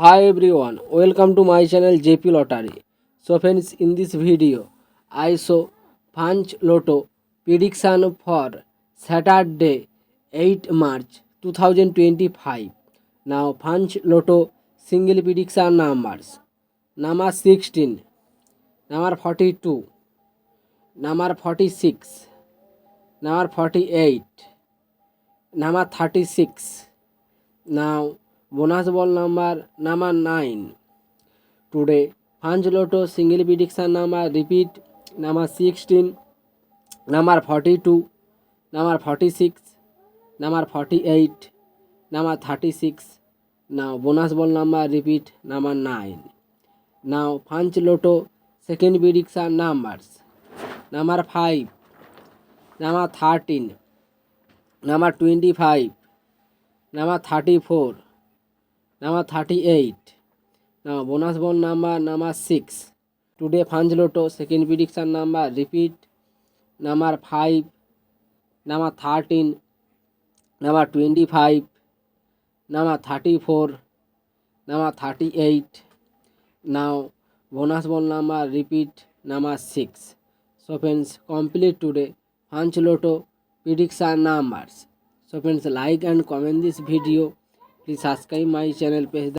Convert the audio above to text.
Hi everyone, welcome to my channel JP Lottery. So friends, in this video, I show Punch Lotto prediction for Saturday 8 March 2025. Now Punch Lotto single prediction numbers. Number 16, number 42, number 46, number 48, number 36. Now bonus ball number 9. Today, Punch Lotto single prediction number repeat number 16, number 42, number 46, number 48, number 36. Now bonus ball number repeat number 9. Now Punch Lotto second prediction numbers number 5, number 13, number 25, number 34, number 38. Now bonus ball number 6. Today Punch Lotto second prediction number repeat number 5, number 13, number 25, number 34, number 38. Now bonus ball number repeat number 6. So friends, complete today Punch Lotto prediction numbers. So friends, like and comment this video. Please subscribe my channel page.